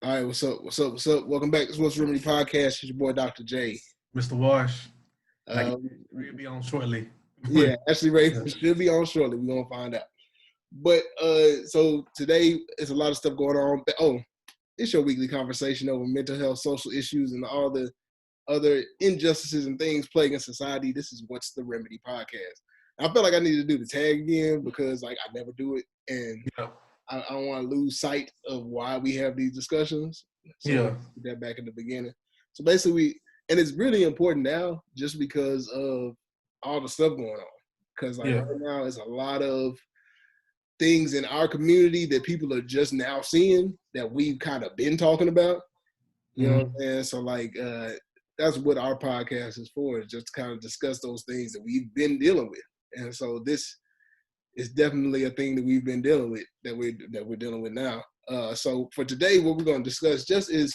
All right, what's up? What's up? What's up? Welcome back to Sports Remedy Podcast. It's your boy, Dr. J. Mr. Wash. We'll be on shortly. Yeah, actually, Ray should be on shortly. We're going to find out. But so today, there's a lot of stuff going on. Oh, it's your weekly conversation over mental health, social issues, and all the other injustices and things plaguing society. This is What's the Remedy Podcast. I feel like I need to do the tag again because I never do it. And I don't want to lose sight of why we have these discussions. So put that back in the beginning. So basically, and it's really important now just because of all the stuff going on. Because right now, it's a lot of things in our community that people are just now seeing that we've kind of been talking about. You know what I'm saying? So that's what our podcast is for, is just to kind of discuss those things that we've been dealing with. And so this is definitely a thing that we've been dealing with, that we're dealing with now. So for today, what we're going to discuss just is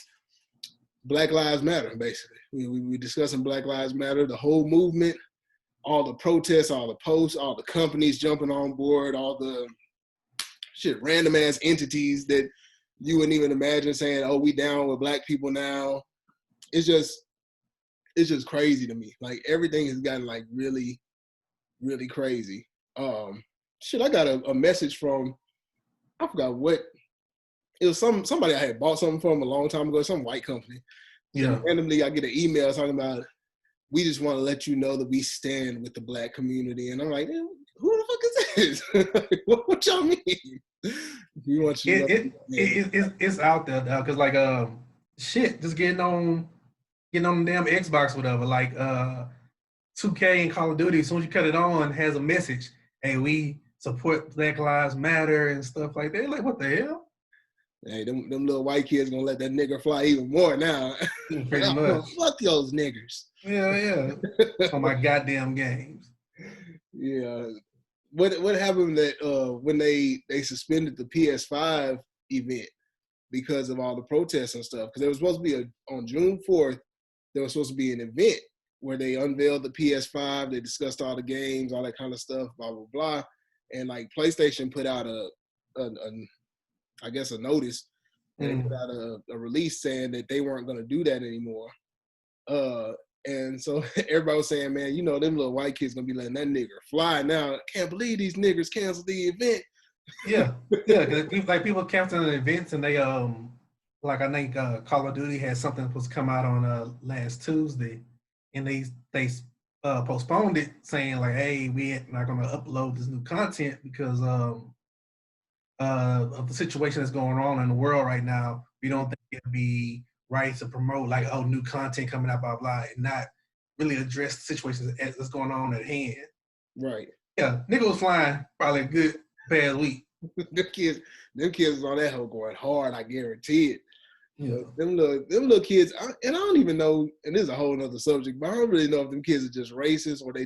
Black Lives Matter, basically. We're discussing Black Lives Matter, the whole movement, all the protests, all the posts, all the companies jumping on board, all the random ass entities that you wouldn't even imagine saying, oh, we down with Black people now. It's just crazy to me. Like, everything has gotten like really, really crazy. I got a message from, I forgot what, it was somebody I had bought something from a long time ago, some white company. And randomly I get an email talking about, we just want to let you know that we stand with the Black community. And I'm like, who the fuck is this? what y'all mean? We want you to it's out there now, because just getting on the damn Xbox, whatever. Like 2K and Call of Duty, as soon as you cut it on, has a message. Hey, we support Black Lives Matter and stuff like that. Like, what the hell? Hey, them little white kids gonna let that nigger fly even more now. Pretty much. Fuck those niggers. Yeah. On my goddamn games. Yeah. What happened that when they suspended the PS5 event because of all the protests and stuff? Because there was supposed to be on June 4th, there was supposed to be an event where they unveiled the PS5, they discussed all the games, all that kind of stuff, blah, blah, blah. And like PlayStation put out a notice, and they put out a release saying that they weren't going to do that anymore. And so everybody was saying, man, them little white kids going to be letting that nigger fly now. I can't believe these niggers canceled the event. Yeah, because people canceling events, and they I think Call of Duty had something that was come out on last Tuesday, and they postponed it, saying like, hey, we're not going to upload this new content because of the situation that's going on in the world right now. We don't think it'd be right to promote new content coming out, blah blah, and not really address the situation that's going on at hand. Right. Yeah, nigga was flying probably a good past week. them kids was on that hoe going hard, I guarantee it. Yeah. Them little kids, I don't even know, and this is a whole nother subject, but I don't really know if them kids are just racist or they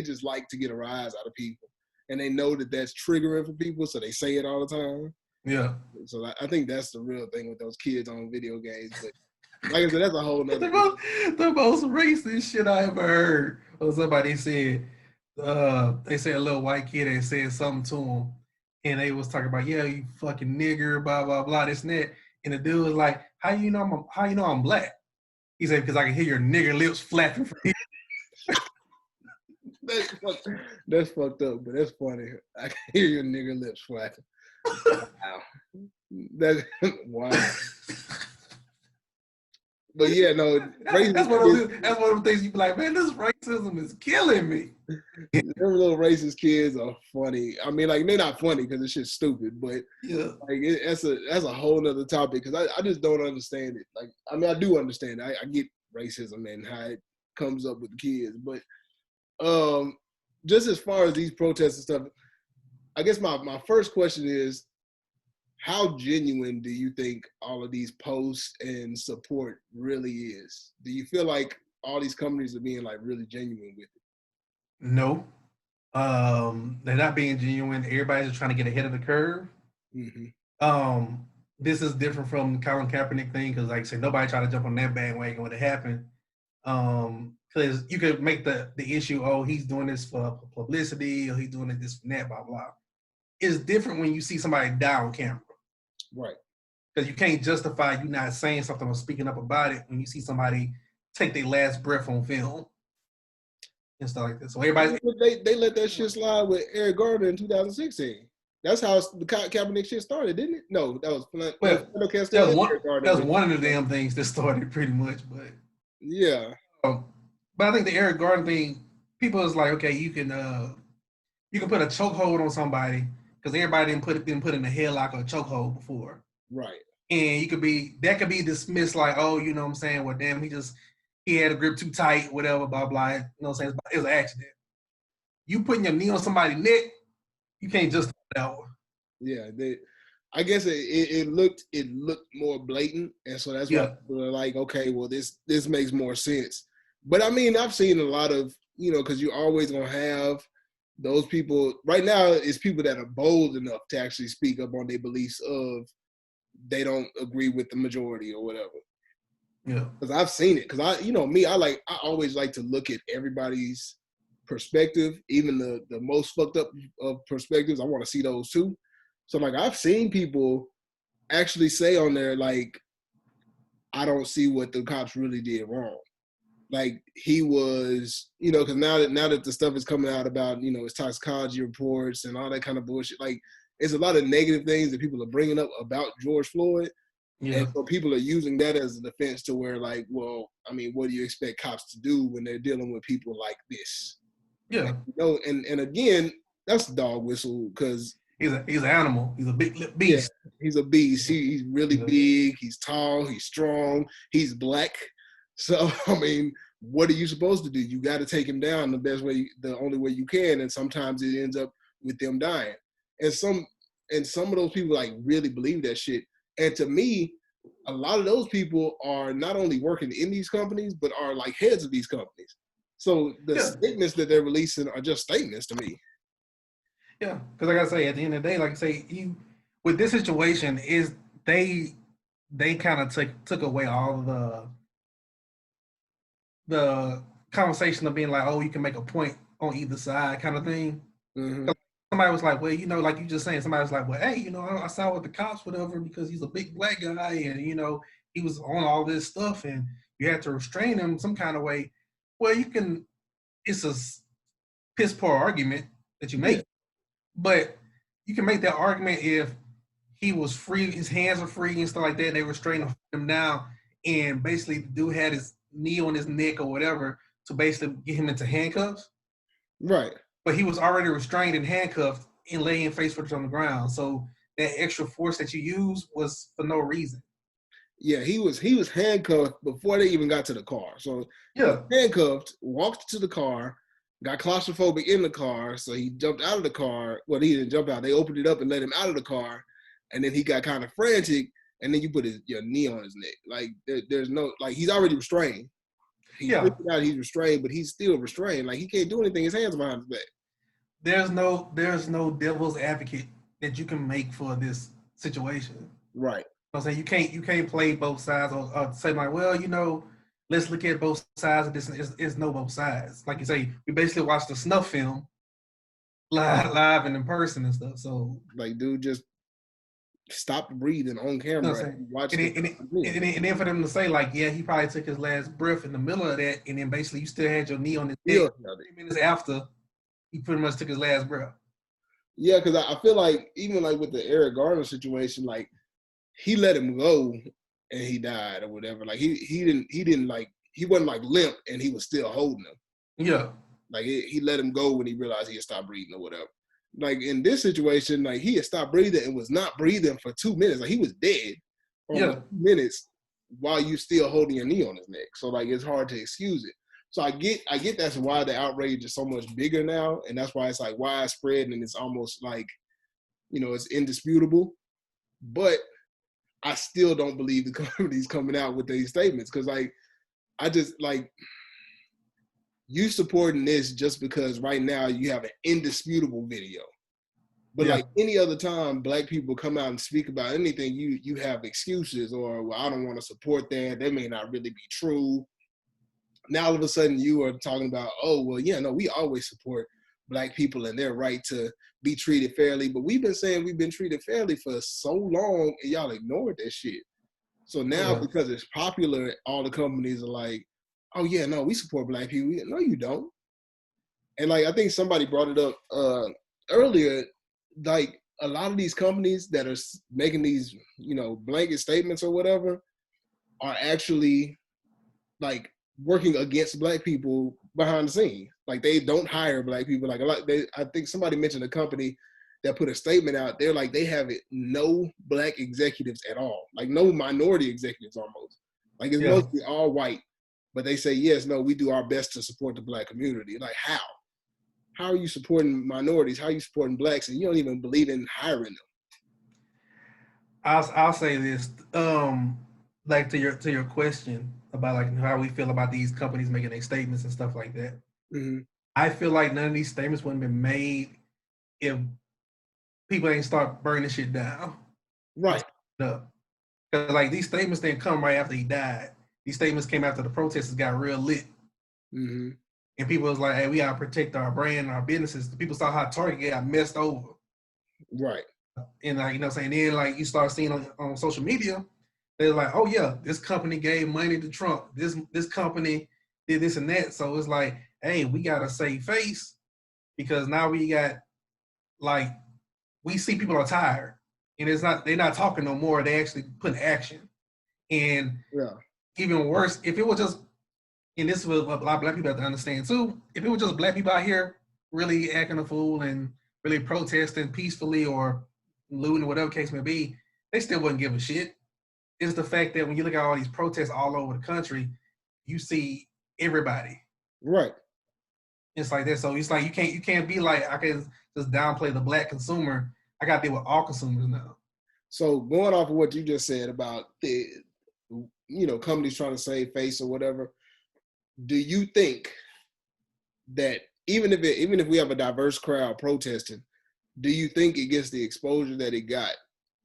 just like to get a rise out of people. And they know that that's triggering for people, so they say it all the time. Yeah. So I think that's the real thing with those kids on video games. But like I said, that's a whole nother the most racist shit I ever heard. Or somebody said, they said a little white kid had said something to him, and they was talking about, yeah, you fucking nigger, blah blah blah, this and that. And the dude was like, how you know I'm black? He said, because I can hear your nigger lips flapping from here. That's fucked up, but that's funny. I can hear your nigger lips flapping. Wow. That's wow. But yeah, no, that's one of the things you be like, man, this racism is killing me. Them little racist kids are funny. I mean, like, they're not funny because it's just stupid, but that's a whole nother topic, because I just don't understand it. Like, I mean, I do understand it. I get racism and how it comes up with the kids, but just as far as these protests and stuff, I guess my first question is, how genuine do you think all of these posts and support really is? Do you feel like all these companies are being like really genuine with it? No. They're not being genuine. Everybody's just trying to get ahead of the curve. Mm-hmm. This is different from the Colin Kaepernick thing, because like I said, nobody tried to jump on that bandwagon when it happened. Because you could make the issue, oh, he's doing this for publicity, or he's doing this for that, blah blah. It's different when you see somebody die on camera. Right. Because you can't justify you not saying something or speaking up about it when you see somebody take their last breath on film and stuff like that. So everybody, they let that shit slide with Eric Gardner in 2016. That's how the Kaepernick shit started, didn't it? No, that was well, that was one of the damn things that started pretty much. But yeah, but I think the Eric Gardner thing, people is like, okay, you can put a chokehold on somebody because everybody didn't put in a headlock or a chokehold before, right? And that could be dismissed like, oh, you know what I'm saying? Well, damn, he had a grip too tight, whatever, blah blah. You know what I'm saying? It was an accident. You putting your knee on somebody's neck, you can't justify that one. Yeah, I guess it looked more blatant, and so that's why people are like, okay, well, this makes more sense. But I mean, I've seen a lot of, because you're always gonna have those people. Right now, it's people that are bold enough to actually speak up on their beliefs of they don't agree with the majority or whatever. Yeah, because I've seen it. Because I always like to look at everybody's perspective, even the most fucked up of perspectives. I want to see those too. So like I've seen people actually say on there like, I don't see what the cops really did wrong. Like he was, because now that the stuff is coming out about, his toxicology reports and all that kind of bullshit, like it's a lot of negative things that people are bringing up about George Floyd. Yeah. And so people are using that as a defense to where like, well, I mean, what do you expect cops to do when they're dealing with people like this? Yeah. Like, and again, that's a dog whistle because he's an animal. He's a big lip beast. Yeah, he's a beast. He's really big. He's tall. He's strong. He's black. So, I mean, what are you supposed to do? You got to take him down the only way you can. And sometimes it ends up with them dying. And some of those people like really believe that shit. And to me, a lot of those people are not only working in these companies, but are like heads of these companies. So the statements that they're releasing are just statements to me. Yeah, because like I say, at the end of the day, like I say, with this situation, is they kind of took away all of the conversation of being like, oh, you can make a point on either side kind of thing. Mm-hmm. Somebody was like, well, like you just saying, somebody was like, well, hey, I saw with the cops, whatever, because he's a big black guy and, he was on all this stuff and you had to restrain him some kind of way. Well, it's a piss poor argument that you make, but you can make that argument if he was free, his hands were free and stuff like that. They restrained him down, and basically the dude had his knee on his neck or whatever to basically get him into handcuffs. Right. But he was already restrained and handcuffed and laying face first on the ground. So that extra force that you use was for no reason. Yeah, he was handcuffed before they even got to the car. So handcuffed, walked to the car, got claustrophobic in the car, so he jumped out of the car. Well, he didn't jump out. They opened it up and let him out of the car, and then he got kind of frantic, and then you put your knee on his neck. Like there's no, like he's already restrained. He's restrained, but he's still restrained. Like he can't do anything. His hands are behind his back. There's no devil's advocate that you can make for this situation. Right. I'm saying you can't play both sides or say like, well, let's look at both sides of this. It's no both sides. Like you say, we basically watched a snuff film live and in person and stuff. So like, dude, just stop breathing on camera. And then for them to say like, yeah, he probably took his last breath in the middle of that, and then basically you still had your knee on his neck 3 minutes after he pretty much took his last breath. Yeah, because I feel like even like with the Eric Gardner situation, like he let him go and he died or whatever. Like he didn't like, he wasn't like limp and he was still holding him. Yeah. Like he let him go when he realized he had stopped breathing or whatever. Like in this situation, like he had stopped breathing and was not breathing for 2 minutes. Like he was dead for 2 minutes while you still holding your knee on his neck. So like it's hard to excuse it. So I get that's why the outrage is so much bigger now, and that's why it's like widespread and it's almost like, it's indisputable. But I still don't believe the company's coming out with these statements because like I just like you supporting this just because right now you have an indisputable video. But like any other time Black people come out and speak about anything, you have excuses or, well, I don't want to support that. That may not really be true. Now all of a sudden you are talking about, oh, well, yeah, no, we always support Black people and their right to be treated fairly. But we've been saying we've been treated fairly for so long, and y'all ignored that shit. So now, because it's popular, all the companies are like, oh yeah, no, we support Black people. No, you don't. And like, I think somebody brought it up earlier, like a lot of these companies that are making these, blanket statements or whatever are actually like working against Black people behind the scenes. Like they don't hire Black people. Like I think somebody mentioned a company that put a statement out there, like they have no Black executives at all, like no minority executives almost. Like it's mostly all white, but they say, yes, no, we do our best to support the Black community. Like how? How are you supporting minorities? How are you supporting Blacks and you don't even believe in hiring them? I'll say this, like to your question about like how we feel about these companies making their statements and stuff like that. Mm-hmm. I feel like none of these statements wouldn't have been made if people ain't start burning shit down. Right. Because like these statements didn't come right after he died. These statements came after the protesters got real lit. Mm-hmm. And people was like, hey, we gotta protect our brand and our businesses. The people saw how Target got messed over. Right. And like, what I'm saying, then like you start seeing on social media, they're like, oh yeah, this company gave money to Trump. This company did this and that. So it's like, hey, we gotta save face because now we got like we see people are tired. And they're not talking no more, they actually put action. And even worse, if it was just, and this was what a lot of Black people have to understand too, if it was just Black people out here really acting a fool and really protesting peacefully or looting or whatever case may be, they still wouldn't give a shit. It's the fact that when you look at all these protests all over the country, you see everybody. Right. It's like that. So it's like you can't be like, I can just downplay the Black consumer. I gotta deal with all consumers now. So going off of what you just said about the companies trying to save face or whatever, do you think that even if we have a diverse crowd protesting, do you think it gets the exposure that it got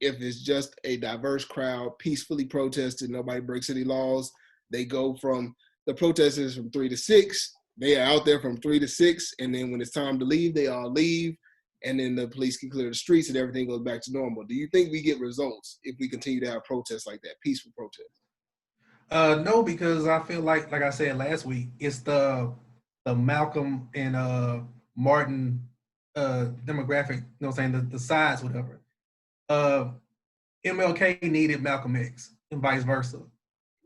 if it's just a diverse crowd peacefully protesting, nobody breaks any laws? They go from the protesters from 3 to 6, they are out there from 3 to 6, and then when it's time to leave, they all leave, and then the police can clear the streets and everything goes back to normal. Do you think we get results if we continue to have protests like that, peaceful protests? No, because I feel like I said last week, it's the Malcolm and Martin demographic, you know what I'm saying, the sides, whatever. MLK needed Malcolm X and vice versa.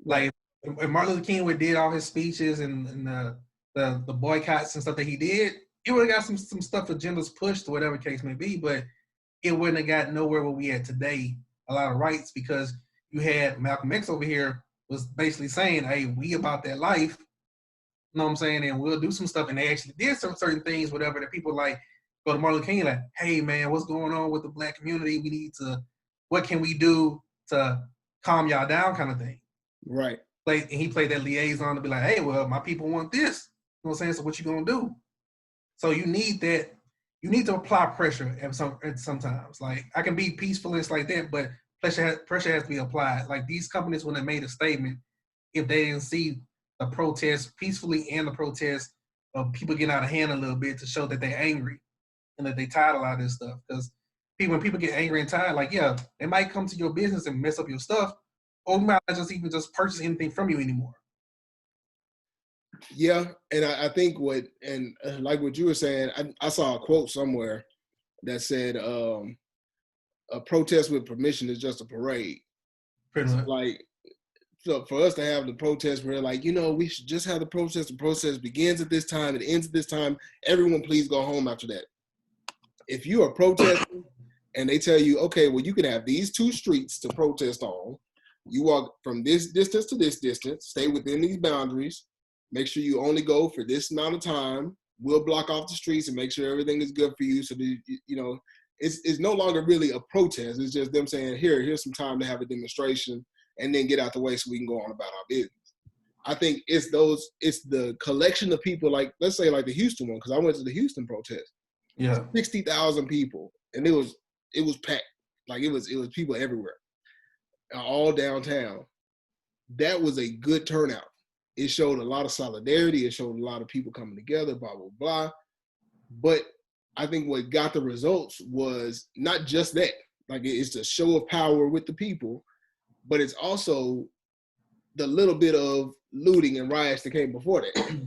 Like if Martin Luther King did all his speeches and the boycotts and stuff that he did, he would have got some stuff agendas pushed or whatever case may be, but it wouldn't have got nowhere where we at today, a lot of rights, because you had Malcolm X over here was basically saying, hey, we about that life, you know what I'm saying, and we'll do some stuff, and they actually did some certain things, whatever, that people like go to Martin Luther King like, hey man, what's going on with the Black community? We need to, what can we do to calm y'all down kind of thing. Right. And he played that liaison to be like, hey, well, my people want this. You know what I'm saying? So what you gonna do? So you need that. You need to apply pressure at sometimes. Like I can be peaceful and it's like that, but pressure has to be applied. Like these companies, when they made a statement, if they didn't see the protest peacefully and the protest of people getting out of hand a little bit to show that they're angry and that they tired of a lot of this stuff. Because when people get angry and tired, like yeah, they might come to your business and mess up your stuff, or we might not just purchase anything from you anymore. Yeah, and I think like what you were saying, I saw a quote somewhere that said, a protest with permission is just a parade. Pretty much. Like, so for us to have the protest where like, we should just have the protest begins at this time, it ends at this time, everyone please go home after that. If you are protesting and they tell you, okay, well, you can have these 2 streets to protest on, you walk from this distance to this distance, stay within these boundaries, make sure you only go for this amount of time, we'll block off the streets and make sure everything is good for you. So that, it's no longer really a protest. It's just them saying, here's some time to have a demonstration and then get out the way so we can go on about our business. I think it's the collection of people, like, let's say like the Houston one, because I went to the Houston protest. Yeah. 60,000 people. And it was packed. Like it was people everywhere. All downtown. That was a good turnout. It showed a lot of solidarity. It showed a lot of people coming together, blah, blah, blah. But I think what got the results was not just that. Like it's a show of power with the people, but it's also the little bit of looting and riots that came before that.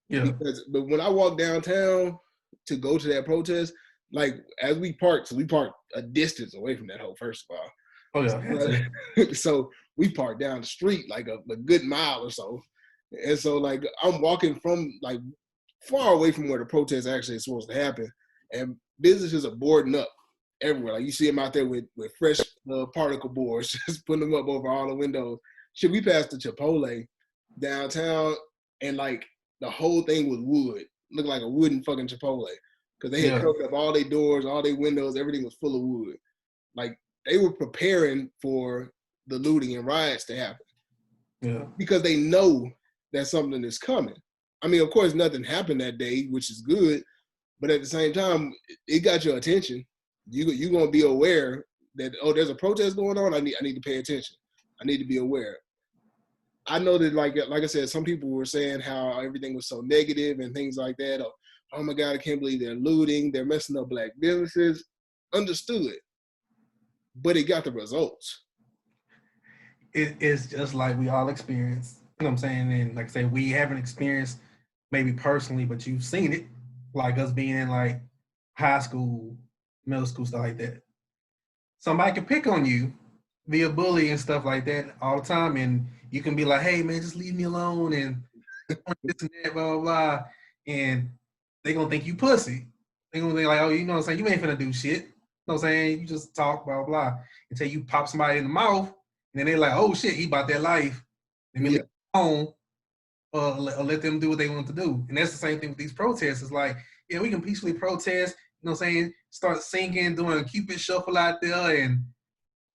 Yeah. But when I walked downtown to go to that protest, like as we parked, so we parked a distance away from that hole, first of all. Oh yeah. So we parked down the street like a good mile or so. And so like I'm walking from like far away from where the protest actually is supposed to happen. And businesses are boarding up everywhere. Like you see them out there with fresh particle boards, just putting them up over all the windows. Shit, we passed the Chipotle downtown and like the whole thing was wood. Looked like a wooden fucking Chipotle. Because they had covered up all their doors, all their windows, everything was full of wood. Like they were preparing for the looting and riots to happen. Yeah. Because they know that something is coming. I mean, of course, nothing happened that day, which is good. But at the same time, it got your attention. You're gonna be aware that there's a protest going on. I need to pay attention. I need to be aware. I know that like I said, some people were saying how everything was so negative and things like that. Or, oh my God, I can't believe they're looting. They're messing up black businesses. Understood. But it got the results. It's just like we all experience. You know what I'm saying? And like I say, we haven't experienced maybe personally, but you've seen it. Like us being in like high school, middle school, stuff like that. Somebody can pick on you via bully and stuff like that all the time. And you can be like, hey man, just leave me alone and this and that, blah, blah, blah. And they're gonna think you pussy. They're gonna think like, oh, you know what I'm saying? You ain't finna do shit. You know what I'm saying? You just talk, blah, blah, blah. Until you pop somebody in the mouth, and then they're like, oh shit, he about that life. Let me leave alone or let them do what they want to do. And that's the same thing with these protests. It's like, yeah, we can peacefully protest, you know what I'm saying? Start singing, doing a Cupid shuffle out there and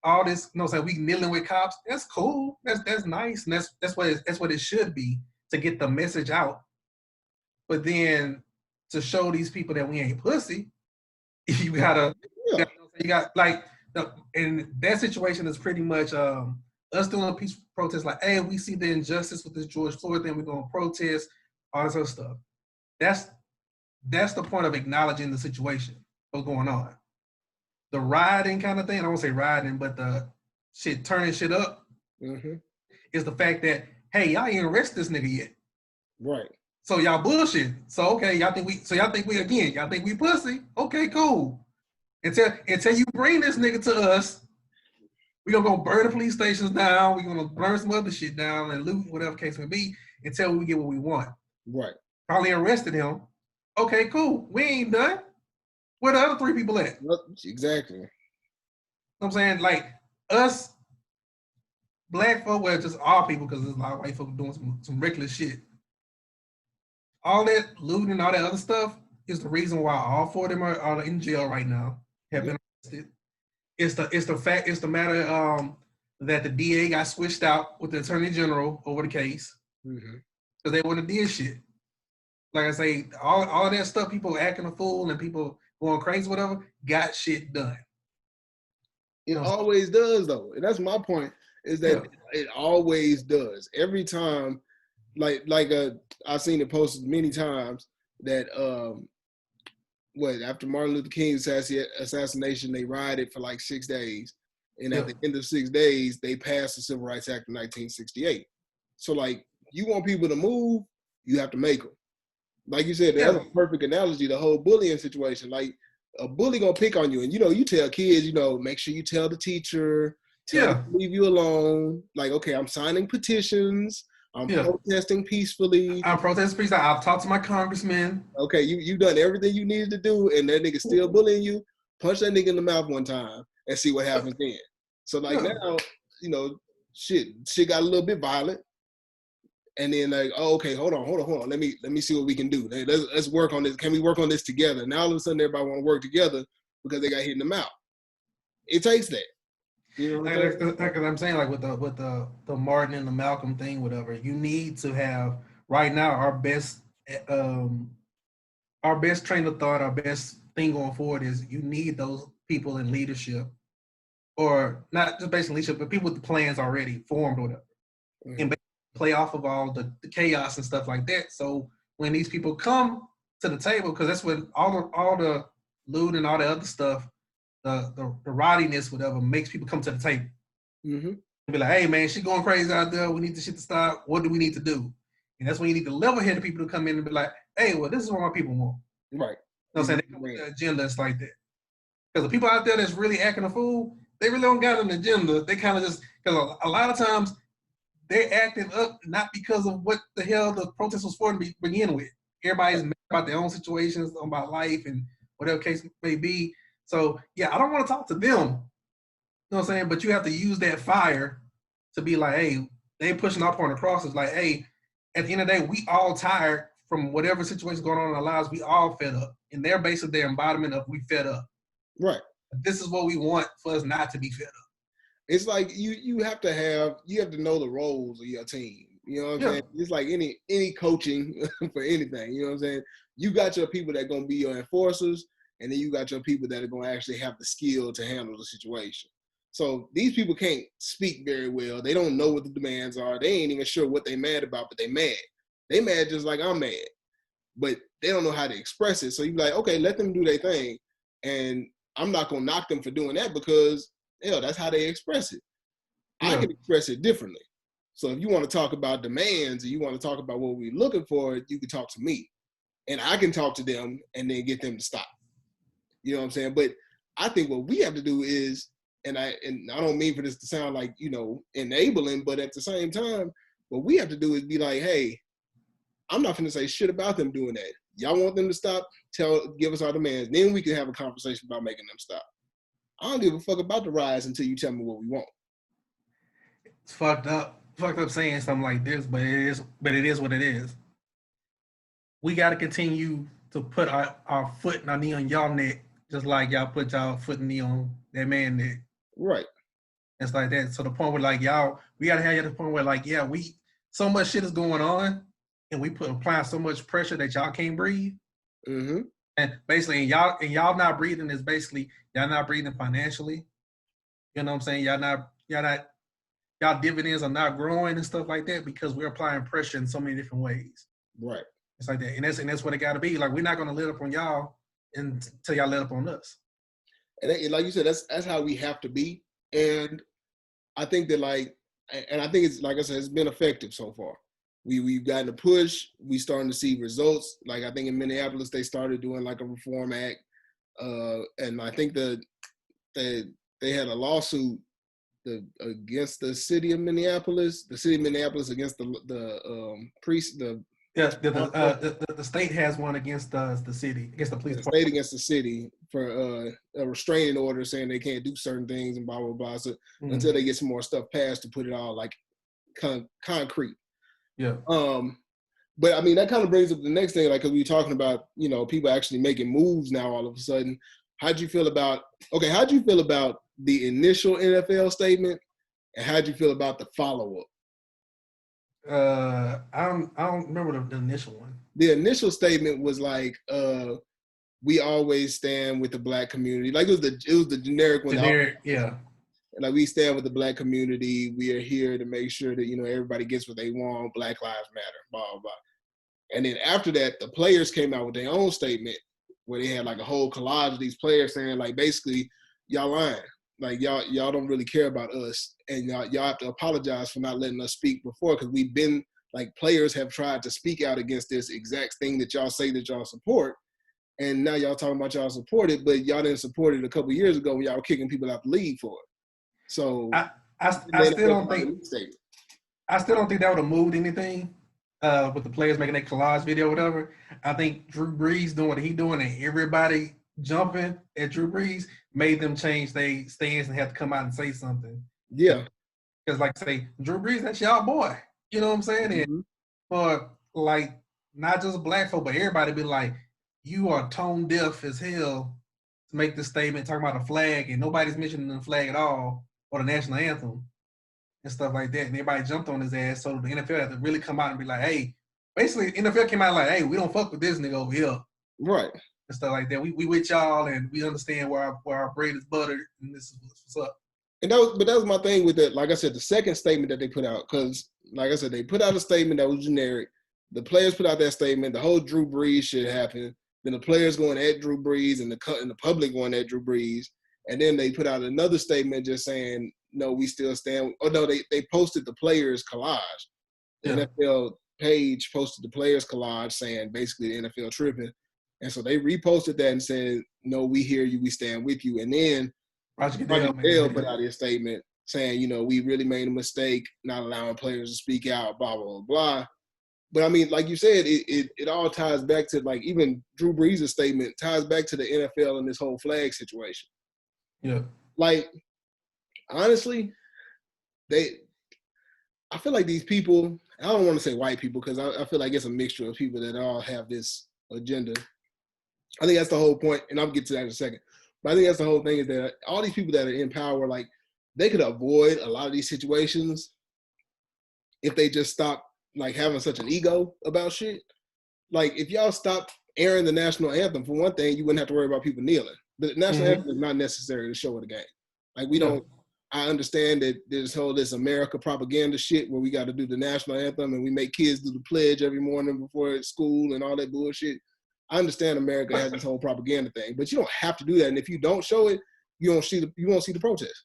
all this, you know what I'm saying? We kneeling with cops. That's cool. That's nice. And that's what it should be to get the message out. But then to show these people that we ain't pussy, you got like, and that situation is pretty much us doing a peaceful protest, like, hey, we see the injustice with this George Floyd thing, we're gonna protest, all this other stuff. That's the point of acknowledging the situation, what's going on. The rioting kind of thing, I don't want to say rioting, but the shit turning shit up is the fact that, hey, y'all ain't arrest this nigga yet. Right. So y'all bullshit. So okay, y'all think we pussy? Okay, cool. Until you bring this nigga to us, we're gonna go burn the police stations down, we're gonna burn some other shit down and loot, whatever case may be, until we get what we want. Right. Probably arrested him. Okay, cool. We ain't done. Where the other 3 people at? Exactly. You know what I'm saying? Like us black folk, well, just all people, because there's a lot of white folk doing some reckless shit. All that looting and all that other stuff is the reason why all 4 of them are in jail right now, have been arrested. It's the matter that the DA got switched out with the Attorney General over the case because they wouldn't have did shit. Like I say, all that stuff, people acting a fool and people going crazy, whatever, got shit done. It always does, though, and that's my point. Is that it always does every time. Like I've seen it posted many times that after Martin Luther King's assassination, they rioted for like 6 days. And at the end of 6 days, they passed the Civil Rights Act of 1968. So like, you want people to move, you have to make them. Like you said, that's a perfect analogy, the whole bullying situation. Like a bully gonna pick on you. And you tell kids, make sure you tell the teacher, tell them to leave you alone. Like, okay, I'm signing petitions. I'm protesting peacefully. I've talked to my congressman. Okay, you've done everything you needed to do, and that nigga still bullying you. Punch that nigga in the mouth one time and see what happens then. So like now, shit got a little bit violent, and then like, oh, okay, hold on. Let me see what we can do. Let's work on this. Can we work on this together? Now all of a sudden, everybody want to work together because they got hit in the mouth. It takes that. You know like I'm saying, like with the Martin and the Malcolm thing, whatever. You need to have right now our best train of thought, our best thing going forward is you need those people in leadership, or not just basically leadership, but people with the plans already formed, or whatever, and play off of all the chaos and stuff like that. So when these people come to the table, because that's what all the loot and all the other stuff, the rowdiness, whatever, makes people come to the table. Mm-hmm. Be like, hey man, she going crazy out there. We need this shit to stop. What do we need to do? And that's when you need to level-headed people to come in and be like, hey, well, this is what my people want. Right. You know what I'm saying? They come with the agenda. It's like that. Because the people out there that's really acting a fool, they really don't got an agenda. They kind of just, because a lot of times they're acting up not because of what the hell the protest was for to begin with. Everybody's mad about their own situations, about life and whatever case may be. So, yeah, I don't want to talk to them. You know what I'm saying? But you have to use that fire to be like, hey, they pushing our point across. It's like, hey, at the end of the day, we all tired from whatever situation's going on in our lives. We all fed up. And they're basically their embodiment of we fed up. Right. This is what we want for us not to be fed up. It's like you have to know the roles of your team. You know what I'm saying? It's like any coaching for anything. You know what I'm saying? You got your people that are going to be your enforcers, and then you got your people that are going to actually have the skill to handle the situation. So these people can't speak very well. They don't know what the demands are. They ain't even sure what they mad about, but they mad. They mad just like I'm mad. But they don't know how to express it. So you be like, okay, let them do their thing. And I'm not going to knock them for doing that because, hell, that's how they express it. I can express it differently. So if you want to talk about demands and you want to talk about what we're looking for, you can talk to me. And I can talk to them and then get them to stop. You know what I'm saying? But I think what we have to do is, and I don't mean for this to sound like, enabling, but at the same time, what we have to do is be like, hey, I'm not going to say shit about them doing that. Y'all want them to stop? Give us our demands. Then we can have a conversation about making them stop. I don't give a fuck about the riots until you tell me what we want. It's fucked up saying something like this, but it is what it is. We got to continue to put our foot and our knee on y'all neck, just like y'all put y'all foot and knee on that man neck. Right. It's like that. So the point where like y'all, we got to have the point where like, yeah, so much shit is going on, and we applying so much pressure that y'all can't breathe. Mm-hmm. And basically, y'all not breathing is basically y'all not breathing financially. You know what I'm saying? Y'all dividends are not growing and stuff like that because we're applying pressure in so many different ways. Right. It's like that, and that's what it got to be. Like we're not gonna let up on y'all until y'all let up on us. And like you said, that's how we have to be. And I think that I think it's like I said, it's been effective so far. We've gotten a push. We starting to see results. Like I think in Minneapolis they started doing like a reform act, and I think they had a lawsuit against the city of Minneapolis. The city of Minneapolis against the state has one against the city, against the police department. The state against the city for a restraining order saying they can't do certain things and blah, blah, blah. So until they get some more stuff passed to put it all like concrete. Yeah. But I mean, that kind of brings up the next thing, like, cause we were talking about, people actually making moves now all of a sudden. How'd you feel about the initial NFL statement, and how'd you feel about the follow-up? I don't remember the initial one. The initial statement was like, we always stand with the Black community. Like it was the generic one. Yeah. Like we stand with the Black community. We are here to make sure that everybody gets what they want. Black Lives Matter. Blah blah blah. And then after that, the players came out with their own statement where they had like a whole collage of these players saying like basically y'all lying. Like y'all don't really care about us, and y'all have to apologize for not letting us speak before, because we've been like players have tried to speak out against this exact thing that y'all say that y'all support, and now y'all talking about y'all support it, but y'all didn't support it a couple of years ago when y'all were kicking people out the league for it. So I still don't think that would have moved anything with the players making that collage video or whatever. I think Drew Brees doing what he doing and everybody jumping at Drew Brees made them change their stance and have to come out and say something. Yeah. Because like say, Drew Brees, that's y'all boy. You know what I'm saying? Mm-hmm. And for like not just Black folk, but everybody be like, you are tone deaf as hell to make this statement talking about a flag, and nobody's mentioning the flag at all or the national anthem and stuff like that. And everybody jumped on his ass. So the NFL had to really come out and be like, hey, basically NFL came out like, hey, we don't fuck with this nigga over here. Right. And stuff like that. We with y'all, and we understand where our bread is buttered, and this is what's up. And that was my thing with it. Like I said, the second statement that they put out, because like I said, they put out a statement that was generic. The players put out that statement. The whole Drew Brees shit happened. Then the players going at Drew Brees and the public going at Drew Brees. And then they put out another statement just saying, no, we still stand. Oh, no, they posted the players' collage. The NFL page posted the players' collage saying basically the NFL tripping. And so they reposted that and said, no, we hear you. We stand with you. And then Roger Goodell put out his statement saying, we really made a mistake not allowing players to speak out, blah, blah, blah, blah. But I mean, like you said, it all ties back to, like, even Drew Brees' statement ties back to the NFL and this whole flag situation. Yeah. Like, honestly, I feel like these people, I don't want to say white people because I feel like it's a mixture of people that all have this agenda. I think that's the whole point, and I'll get to that in a second. But I think that's the whole thing is that all these people that are in power, like, they could avoid a lot of these situations if they just stop, like, having such an ego about shit. Like, if y'all stop airing the national anthem, for one thing, you wouldn't have to worry about people kneeling. The national anthem is not necessary to show the game. Like, we don't. I understand that there's this America propaganda shit where we got to do the national anthem and we make kids do the pledge every morning before school and all that bullshit. I understand America has this whole propaganda thing, but you don't have to do that. And if you don't show it, you won't see the protest.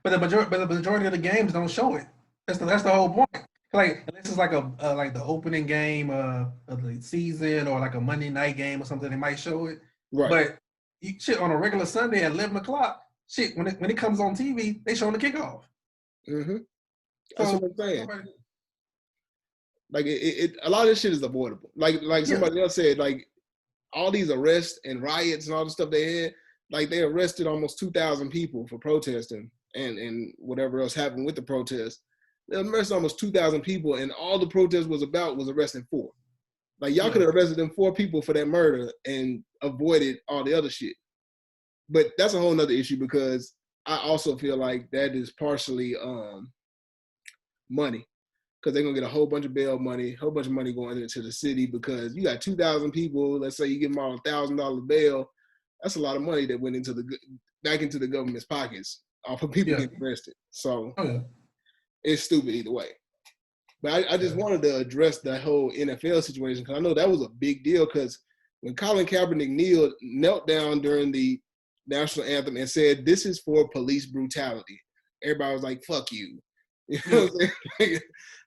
But the majority of the games don't show it. That's the whole point. Like, unless it's like like the opening game of the season or like a Monday night game or something, they might show it. Right. But shit, on a regular Sunday at 11 o'clock, shit, when it comes on TV, they showing the kickoff. Mm-hmm. That's what I'm saying. Like, a lot of this shit is avoidable. Like somebody else said, like, all these arrests and riots and all the stuff they had, like, they arrested almost 2,000 people for protesting and whatever else happened with the protest. They arrested almost 2,000 people, and all the protest was about was arresting 4. Like, y'all could have arrested them 4 people for that murder and avoided all the other shit. But that's a whole nother issue because I also feel like that is partially money, because they're going to get a whole bunch of bail money, a whole bunch of money going into the city because you got 2,000 people. Let's say you give them all $1,000 bail. That's a lot of money that went back into the government's pockets off of people getting arrested. So it's stupid either way. But I just wanted to address that whole NFL situation because I know that was a big deal because when Colin Kaepernick knelt down during the national anthem and said, "This is for police brutality," everybody was like, "Fuck you." You know what I'm saying?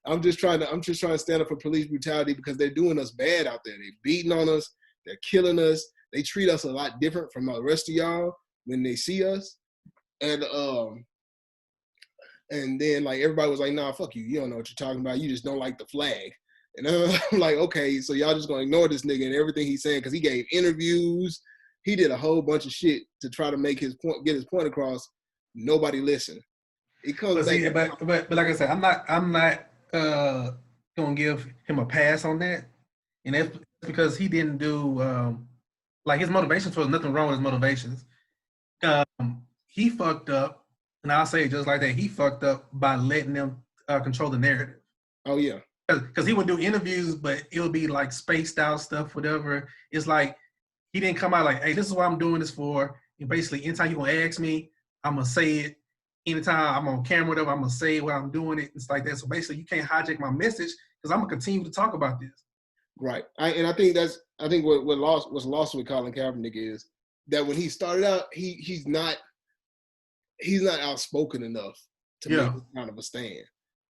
I'm just trying to stand up for police brutality because they're doing us bad out there. They're beating on us. They're killing us. They treat us a lot different from the rest of y'all when they see us. And then, like, everybody was like, "Nah, fuck you. You don't know what you're talking about. You just don't like the flag." And I'm like, okay, so y'all just gonna ignore this nigga and everything he's saying because he gave interviews. He did a whole bunch of shit to try to make his point, get his point across. Nobody listened. It comes but like I said, I'm not gonna give him a pass on that, and that's because he didn't do like his motivations was nothing wrong with his motivations. He fucked up, and I'll say it just like that. He fucked up by letting them control the narrative. Oh yeah, because he would do interviews, but it would be like spaced out stuff, whatever. It's like he didn't come out like, "Hey, this is what I'm doing this for." And basically, anytime you're gonna ask me, I'm gonna say it. Anytime I'm on camera, whatever, I'm gonna say what I'm doing it. It's like that. So basically, you can't hijack my message because I'm gonna continue to talk about this. Right, I think what's lost with Colin Kaepernick is that when he started out, he's not outspoken enough to make this kind of a stand.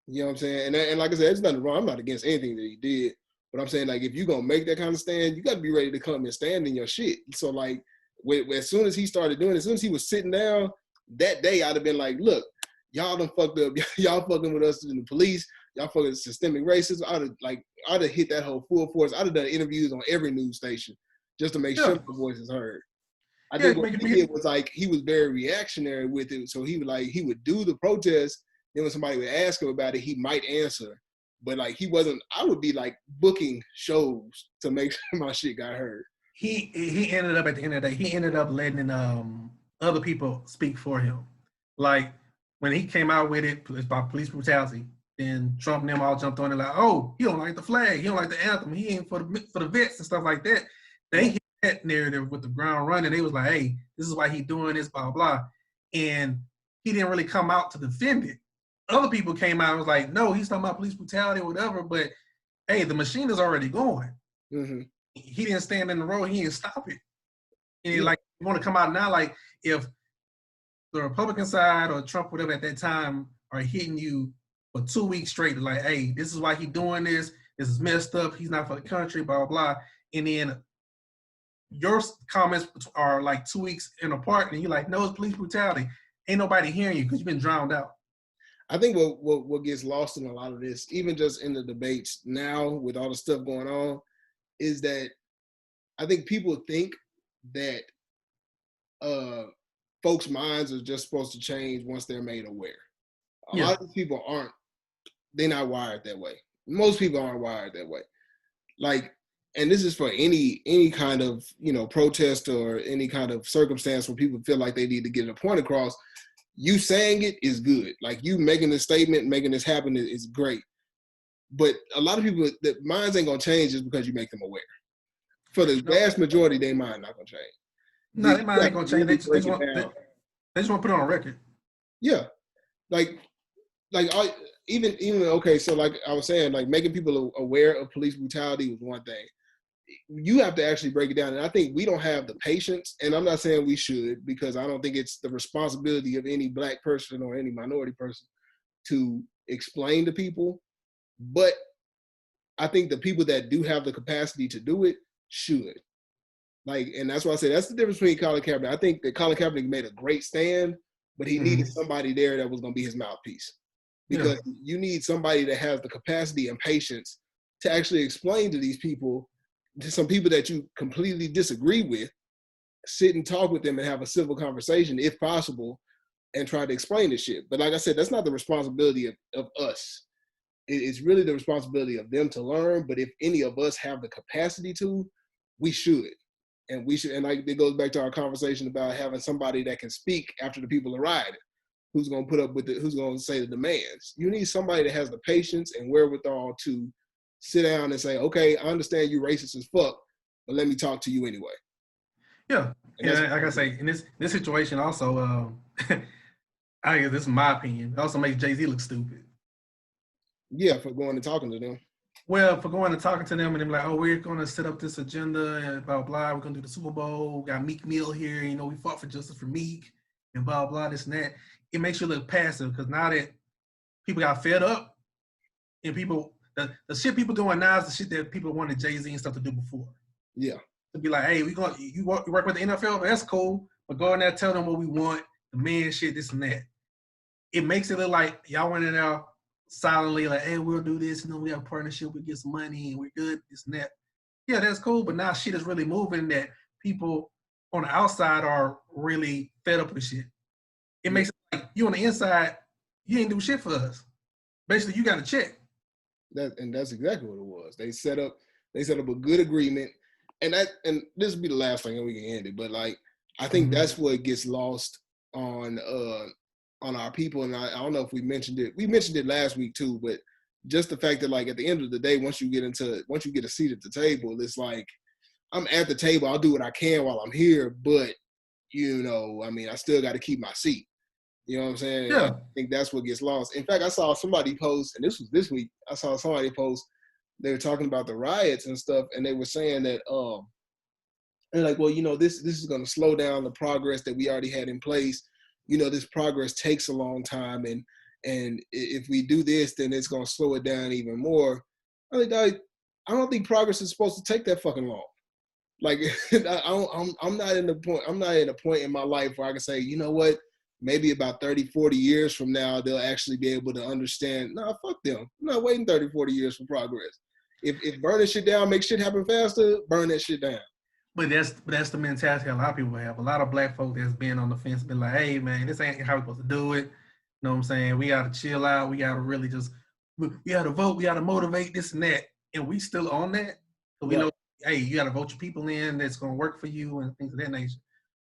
You know what I'm saying? And like I said, there's nothing wrong. I'm not against anything that he did, but I'm saying, like, if you're gonna make that kind of stand, you got to be ready to come and stand in your shit. So, like, as soon as he started doing it, as soon as he was sitting down that day, I'd have been like, "Look, y'all done fucked up. Y'all fucking with us in the police. Y'all fucking systemic racism." I'd have hit that whole full force. I'd have done interviews on every news station just to make sure my voice is heard. I think what he did was, like, he was very reactionary with it. So he would do the protest. Then when somebody would ask him about it, he might answer. But, like, he wasn't. I would be, like, booking shows to make sure my shit got heard. He ended up, at the end of the day, he ended up letting other people speak for him. Like, when he came out with it about police brutality, then Trump and them all jumped on it like, "Oh, he don't like the flag. He don't like the anthem. He ain't for the vets and stuff like that." They hit that narrative with the ground running. They was like, "Hey, this is why he doing this, blah, blah." And he didn't really come out to defend it. Other people came out and was like, "No, he's talking about police brutality or whatever," but hey, the machine is already going. Mm-hmm. He didn't stand in the road. He didn't stop it. And Yeah. like, you want to come out now, like if the Republican side or Trump, whatever at that time, are hitting you for 2 weeks straight, like, hey, this is why he's doing this. This is messed up. He's not for the country, blah, blah, blah. And then your comments are like 2 weeks in apart, and you're like, no, it's police brutality. Ain't nobody hearing you because you've been drowned out. I think what gets lost in a lot of this, even just in the debates now with all the stuff going on, is that I think people think that folks' minds are just supposed to change once they're made aware. A lot of people aren't. They're not wired that way. Most people aren't wired that way. Like, and this is for any kind of, you know, protest or any kind of circumstance where people feel like they need to get a point across. You saying it is good. Like, you making this statement, making this happen is great. But a lot of people, that minds ain't gonna change just because you make them aware. For the vast majority, their mind not gonna change. No, their mind ain't gonna change. They just want to put it on record. Yeah, like even okay. So like I was saying, like making people aware of police brutality was one thing. You have to actually break it down, and I think we don't have the patience. And I'm not saying we should, because I don't think it's the responsibility of any black person or any minority person to explain to people. But I think the people that do have the capacity to do it should. Like, and that's why I say that's the difference between Colin Kaepernick. I think that Colin Kaepernick made a great stand, but he needed somebody there that was going to be his mouthpiece. Because you need somebody that has the capacity and patience to actually explain to these people, to some people that you completely disagree with, sit and talk with them and have a civil conversation, if possible, and try to explain this shit. But like I said, that's not the responsibility of us. It's really the responsibility of them to learn. But if any of us have the capacity to, we should. And we should, and like it goes back to our conversation about having somebody that can speak after the people are rioting, who's going to put up with it, who's going to say the demands. You need somebody that has the patience and wherewithal to sit down and say, okay, I understand you racist as fuck, but let me talk to you anyway. Yeah. And like I say, in this situation also, I guess this is my opinion, it also makes Jay-Z look stupid. Yeah, for going and talking to them. Well, for going and talking to them and them like, oh, we're going to set up this agenda and blah, blah, we're going to do the Super Bowl. We got Meek Mill here. You know, we fought for justice for Meek and blah, blah, this and that. It makes you look passive because now that people got fed up and people, the shit people doing now is the shit that people wanted Jay-Z and stuff to do before. Yeah. To be like, hey, you work with the NFL, that's cool, but go in there, tell them what we want, the man shit, this and that. It makes it look like y'all went in there silently, like, hey, we'll do this, you know, we have a partnership, we get some money, and we're good, this and that. Yeah, that's cool, but now shit is really moving that people on the outside are really fed up with shit. It makes it like you on the inside, you ain't do shit for us. Basically, you got a check. That's exactly what it was. They set up a good agreement, and this will be the last thing, and we can end it. But like, I think that's what gets lost on our people, and I don't know if we mentioned it. We mentioned it last week too, but just the fact that like at the end of the day, once you get a seat at the table, it's like I'm at the table. I'll do what I can while I'm here, but you know, I mean, I still got to keep my seat. You know what I'm saying? Yeah. I think that's what gets lost. In fact, I saw somebody post, and this was this week. I saw somebody post. They were talking about the riots and stuff, and they were saying that they're like, well, you know, this is going to slow down the progress that we already had in place. You know, this progress takes a long time, and if we do this, then it's going to slow it down even more. I don't think progress is supposed to take that fucking long. Like, I'm not in a point in my life where I can say, you know what, maybe about 30, 40 years from now, they'll actually be able to understand, nah, fuck them. I'm not waiting 30, 40 years for progress. If burning shit down makes shit happen faster, burn that shit down. But that's the mentality a lot of people have. A lot of black folk that's been on the fence, been like, hey, man, this ain't how we're supposed to do it. You know what I'm saying? We got to chill out. We got to really just, we got to vote. We got to motivate this and that. And we still on that. So we know, hey, you got to vote your people in that's going to work for you and things of that nature.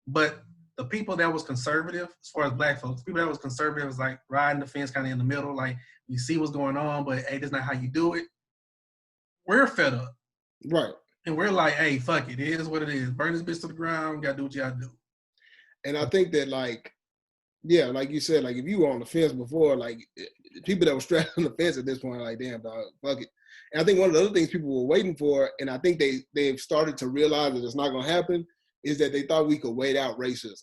But the people that was conservative, as far as black folks, people that was conservative was like riding the fence kind of in the middle. Like, you see what's going on, but hey, that's not how you do it. We're fed up. Right. And we're like, hey, fuck it. It is what it is. Burn this bitch to the ground. Got to do what you got to do. And I think that, like, yeah, like you said, like, if you were on the fence before, like, people that were strapped on the fence at this point are like, damn, dog, fuck it. And I think one of the other things people were waiting for, and I think they've started to realize that it's not going to happen, is that they thought we could wait out racism.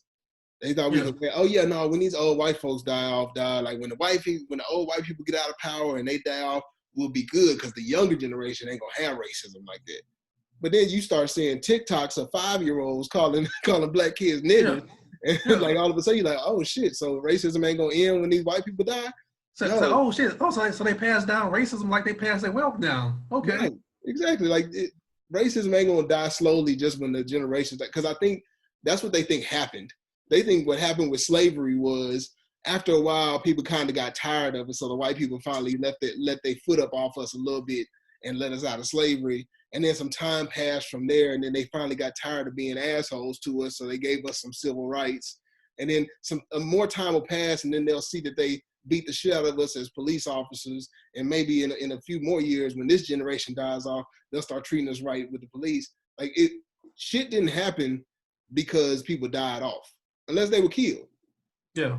They thought we could say, oh yeah, no, when these old white folks die, like when the old white people get out of power and they die off, we'll be good because the younger generation ain't gonna have racism like that. But then you start seeing TikToks of 5-year-olds calling black kids niggers, and like all of a sudden you're like, oh shit, so racism ain't gonna end when these white people die? So oh shit, so they pass down racism like they pass their wealth down. Okay, right. Exactly. Like racism ain't gonna die slowly just when the generations, because I think that's what they think happened. They think what happened with slavery was after a while people kind of got tired of it, so the white people finally let their foot up off us a little bit and let us out of slavery. And then some time passed from there, and then they finally got tired of being assholes to us, so they gave us some civil rights. And then more time will pass, and then they'll see that they beat the shit out of us as police officers, and maybe in a few more years, when this generation dies off, they'll start treating us right with the police. Like shit didn't happen because people died off. Unless they were killed. Yeah.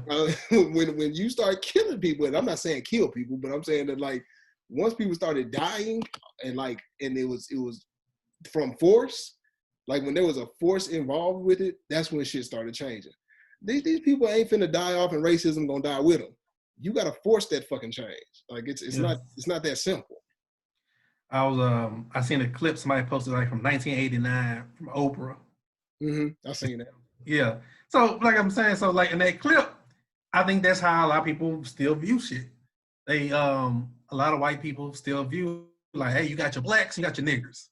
When you start killing people, and I'm not saying kill people, but I'm saying that like once people started dying and it was from force, like when there was a force involved with it, that's when shit started changing. These people ain't finna die off and racism gonna die with them. You gotta force that fucking change. Like it's not that simple. I seen a clip somebody posted like from 1989 from Oprah. I seen that. Yeah. So like I'm saying, so like in that clip, I think that's how a lot of people still view shit. They a lot of white people still view like, hey, you got your blacks, you got your niggers.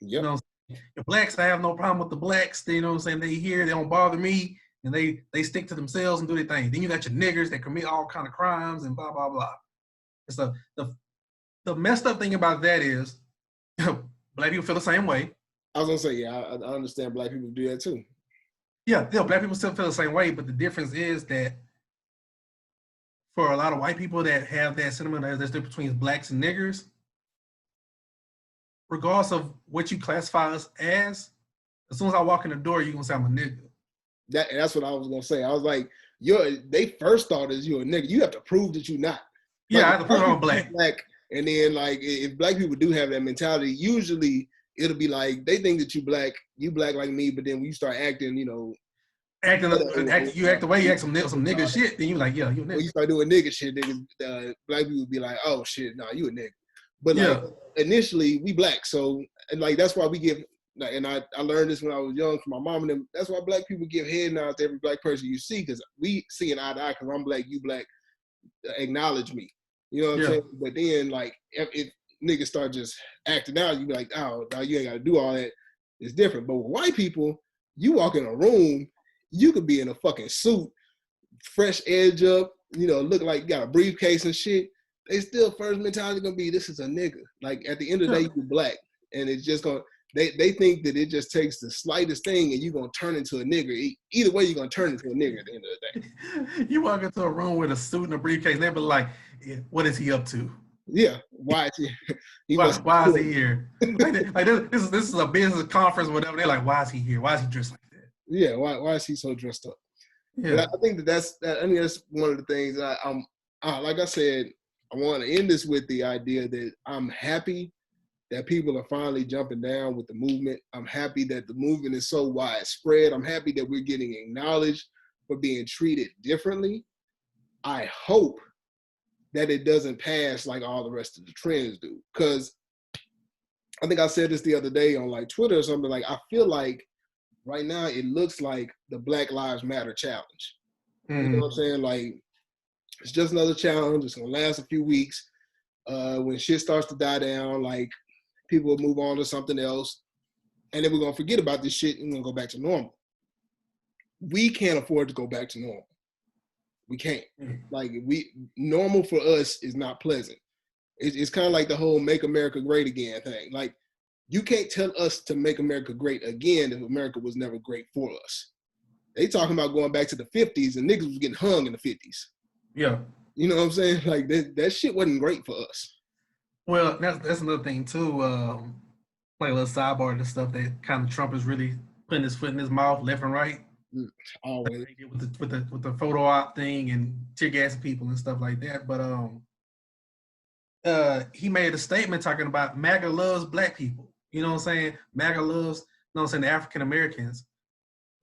Yep. You know, your blacks, I have no problem with the blacks. They, you know what I'm saying? They here, they don't bother me, and they stick to themselves and do their thing. Then you got your niggers that commit all kind of crimes and blah blah blah. And so the messed up thing about that is black people feel the same way. I was gonna say, yeah, I understand black people do that too. Yeah, black people still feel the same way, but the difference is that for a lot of white people that have that sentiment, there's difference between blacks and niggers, regardless of what you classify us as soon as I walk in the door, you're gonna say I'm a nigga. That's what I was gonna say. I was like, they first thought as you're a nigga. You have to prove that you're not. Yeah, like, I have to prove I'm black. And then like if black people do have that mentality, usually it'll be like they think that you black like me, but then when you start acting, you act the way you act some nigga shit, then you like, yeah, you a nigga. When you start doing nigga shit, niggas, black people be like, oh shit, nah, you a nigga. But like initially we black, so and like that's why we give. And I learned this when I was young from my mom and them. That's why black people give head nods to every black person you see, because we see an eye to eye. Because I'm black, you black. Acknowledge me. You know what I'm saying? But then, like, if niggas start just acting out, you be like, oh, no, you ain't got to do all that. It's different. But with white people, you walk in a room, you could be in a fucking suit, fresh edge up, look like you got a briefcase and shit. They still first mentality gonna be, this is a nigga. Like at the end of the day, you black, and it's just gonna. They think that it just takes the slightest thing and you're going to turn into a nigger. Either way, you're going to turn into a nigger at the end of the day. You walk into a room with a suit and a briefcase, they be like, what is he up to? Yeah. Why is he? Why is he here? like this is a business conference or whatever. They're like, why is he here? Why is he dressed like that? Yeah. Why is he so dressed up? Yeah. I think that's one of the things like I said, I want to end this with the idea that I'm happy that people are finally jumping down with the movement. I'm happy that the movement is so widespread. I'm happy that we're getting acknowledged for being treated differently. I hope that it doesn't pass like all the rest of the trends do. Because I think I said this the other day on like Twitter or something, like I feel like right now it looks like the Black Lives Matter challenge. You know what I'm saying? Like it's just another challenge. It's gonna last a few weeks. When shit starts to die down, like people will move on to something else, and then we're gonna forget about this shit and we're gonna go back to normal. We can't afford to go back to normal. We can't. Like normal for us is not pleasant. It's kind of like the whole "Make America Great Again" thing. Like you can't tell us to make America great again if America was never great for us. They talking about going back to the 50s and niggas was getting hung in the 50s. Yeah. You know what I'm saying? Like that shit wasn't great for us. Well, that's another thing too. Like a little sidebar to stuff that kind of Trump is really putting his foot in his mouth left and right. Always. Like with the photo op thing and tear gassing people and stuff like that. But he made a statement talking about MAGA loves black people. You know what I'm saying? MAGA loves, you know what I'm saying, the African Americans.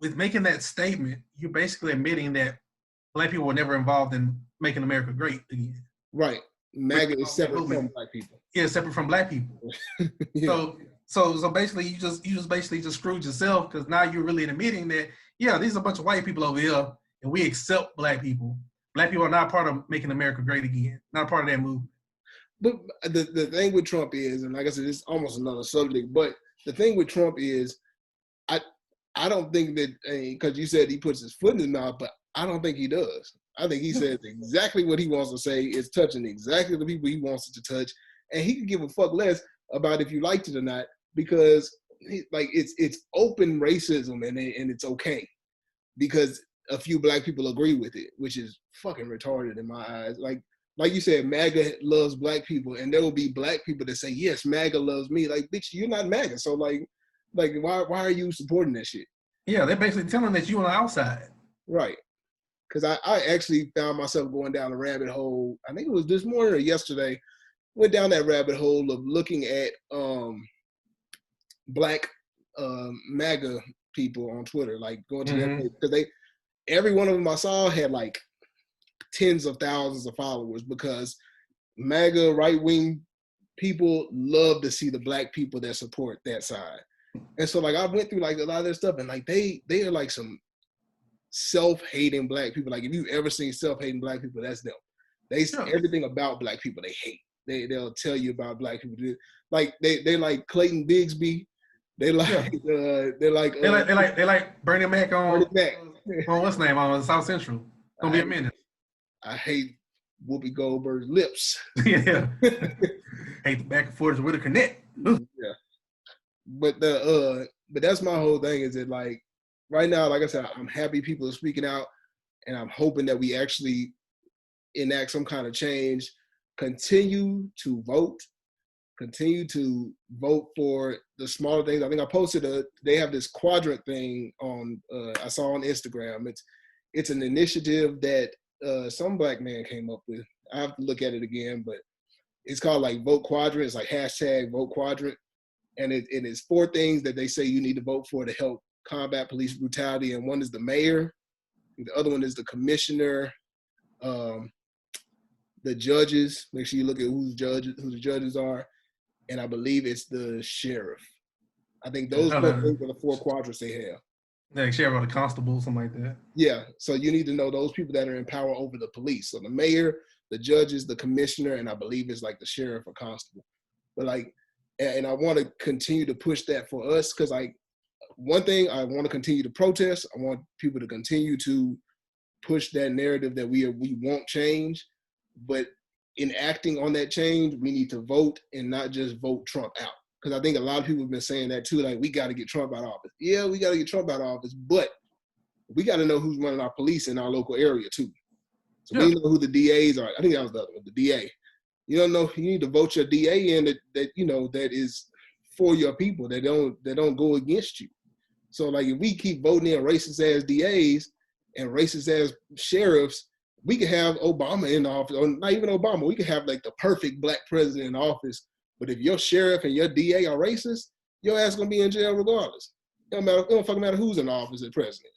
With making that statement, you're basically admitting that black people were never involved in making America great again. Right. MAGA is separate from black people. Yeah, separate from black people. Yeah. So basically, you just basically just screwed yourself, because now you're really admitting that, yeah, these are a bunch of white people over here, and we accept black people. Black people are not part of making America great again. Not part of that movement. But the thing with Trump is, and like I said, it's almost another subject, but the thing with Trump is, I don't think that, because you said he puts his foot in his mouth, but I don't think he does. I think he says exactly what he wants to say. It's touching exactly the people he wants it to touch, and he can give a fuck less about if you liked it or not, because it's open racism, and it's okay because a few black people agree with it, which is fucking retarded in my eyes. Like you said, MAGA loves black people, and there will be black people that say, yes, MAGA loves me. Like, bitch, you're not MAGA, so like why are you supporting that shit? Yeah, they're basically telling that you on the outside. Right. Because I actually found myself going down a rabbit hole. I think it was this morning or yesterday. Went down that rabbit hole of looking at black MAGA people on Twitter, like going to their page, because every one of them I saw had like tens of thousands of followers, because MAGA right-wing people love to see the black people that support that side. And so like I went through like a lot of their stuff, and like they are like some self-hating black people. Like if you've ever seen self-hating black people, that's them. Everything about black people they hate. They'll tell you about black people. Like they like Clayton Bigsby. They like Bernie Mac on what's name on South Central. Gonna be a minute. I hate Whoopi Goldberg's lips. Yeah. Hate the back and forth with a connect. Yeah. But that's my whole thing, is that like right now, like I said, I'm happy people are speaking out, and I'm hoping that we actually enact some kind of change. Continue to vote for the smaller things. I think I posted they have this quadrant thing on I saw on Instagram. It's an initiative that some black man came up with. I have to look at it again, but it's called like Vote Quadrant. It's like hashtag Vote Quadrant. And it's 4 things that they say you need to vote for to help combat police brutality. And one is the mayor. The other one is the commissioner, the judges. Make sure you look at who the judges are. And I believe it's the sheriff. I think those 4 things are the 4 quadrants they have. Like sheriff or the constable, something like that. Yeah. So you need to know those people that are in power over the police. So the mayor, the judges, the commissioner, and I believe it's like the sheriff or constable. But like, and I want to continue to push that for us, because like one thing, I want to continue to protest. I want people to continue to push that narrative that we want change, but in acting on that change, we need to vote and not just vote Trump out. Because I think a lot of people have been saying that too, like we got to get Trump out of office. Yeah, we got to get Trump out of office, but we got to know who's running our police in our local area too. So we know who the DAs are. I think that was the other one, the DA. You don't know. You need to vote your DA in that is for your people. That don't go against you. So like if we keep voting in racist ass DAs and racist ass sheriffs, we could have Obama in office, or not even Obama. We could have like the perfect black president in office. But if your sheriff and your DA are racist, your ass gonna be in jail regardless. It don't fucking matter who's in office as president.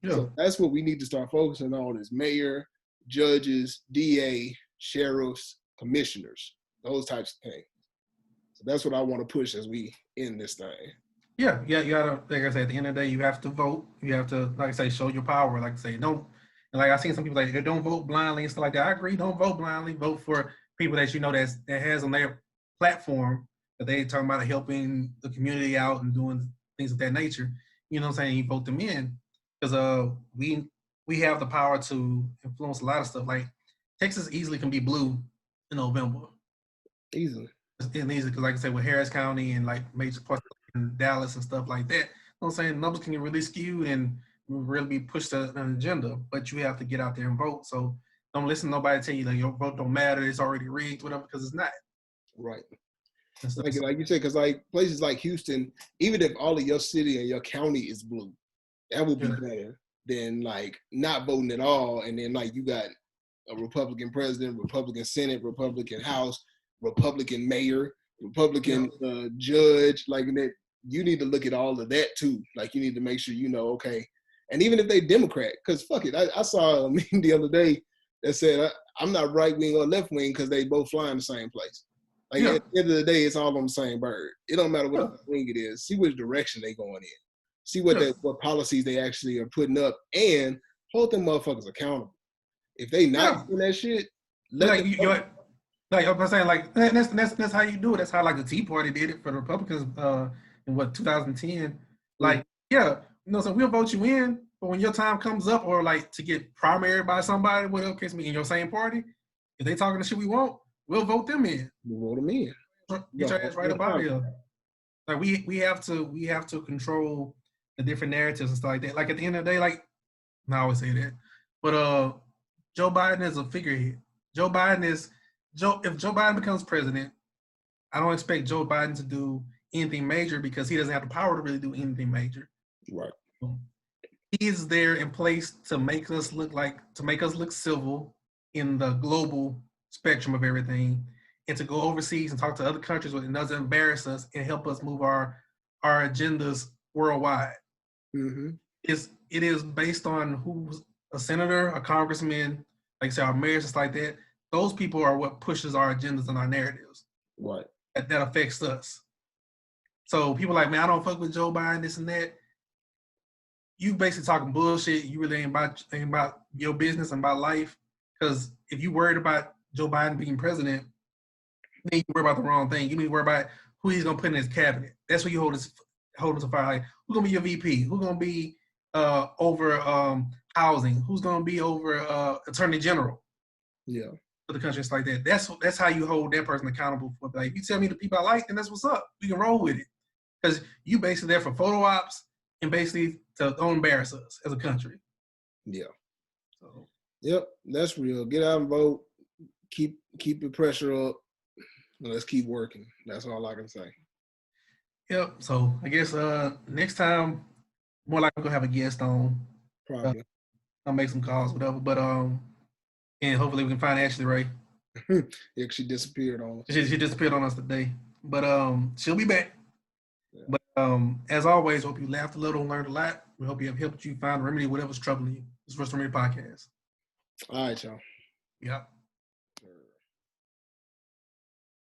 Yeah. So that's what we need to start focusing on: is mayor, judges, DA, sheriffs, commissioners, those types of things. So that's what I want to push as we end this thing. Yeah, you gotta, like I said, at the end of the day, you have to vote. You have to, like I say, show your power. Like I say, don't, and like I've seen some people like, don't vote blindly and stuff like that. I agree, don't vote blindly. Vote for people that you know that has on their platform that they talking about helping the community out and doing things of that nature. You know what I'm saying? You vote them in, because we have the power to influence a lot of stuff. Like Texas easily can be blue in November. Easily. And easy, because like I said, with Harris County and like major parts in Dallas and stuff like that, you know what I'm saying, numbers can get really skewed and really be pushed to an agenda, but you have to get out there and vote. So don't listen to nobody tell you like your vote don't matter, it's already rigged, whatever, because it's not. Right. Like you said, because like places like Houston, even if all of your city and your county is blue, that would be better than like not voting at all, and then like you got a Republican president, Republican Senate, Republican House, Republican mayor, Republican judge, like that. You need to look at all of that too. Like you need to make sure you know, okay. And even if they Democrat, because fuck it, I saw a meme the other day that said I'm not right wing or left wing because they both fly in the same place. Like at the end of the day, it's all on the same bird. It don't matter what wing it is. See which direction they going in. See what what policies they actually are putting up, and hold them motherfuckers accountable. If they not doing that shit, let them know. Like I'm saying, like that's how you do it. That's how like the Tea Party did it for the Republicans in 2010. Like, so we'll vote you in, but when your time comes up, or like to get primary by somebody, whatever case me in your same party, if they talking the shit we want, we'll vote them in. We'll vote them in. Get your ass right about here. Like we have to control the different narratives and stuff like that. Like at the end of the day, like I always say that, but Joe Biden is a figurehead. If Joe Biden becomes president, I don't expect Joe Biden to do anything major because he doesn't have the power to really do anything major. Right. He is there in place to make us look civil in the global spectrum of everything, and to go overseas and talk to other countries and doesn't embarrass us and help us move our agendas worldwide. Mm-hmm. It is based on who's a senator, a congressman, like I say, our mayors, just like that. Those people are what pushes our agendas and our narratives. Right. That affects us. So people like, man, I don't fuck with Joe Biden, this and that. You basically talking bullshit. You really ain't about your business and about life. Because if you worried about Joe Biden being president, then you worry about the wrong thing. You need to worry about who he's gonna put in his cabinet. That's what you hold us to fire. Like, who's gonna be your VP? Who's gonna be over housing? Who's gonna be over attorney general? Yeah. For the country, it's like that. That's how you hold that person accountable for. Like, if you tell me the people I like, then that's what's up. We can roll with it. Because you basically there for photo ops and basically to don't embarrass us as a country. Yeah. So. Yep, that's real. Get out and vote. Keep the pressure up. And let's keep working. That's all I can say. Yep. So I guess next time, more likely gonna have a guest on. Probably. I'll make some calls, whatever. But and hopefully we can find Ashley Ray. Yeah, she disappeared on us. She disappeared on us today. But she'll be back. Yeah. But as always, hope you laughed a little and learned a lot. We hope you have helped you find a remedy, whatever's troubling you. This is First Remedy Podcast. All right, y'all. Yeah.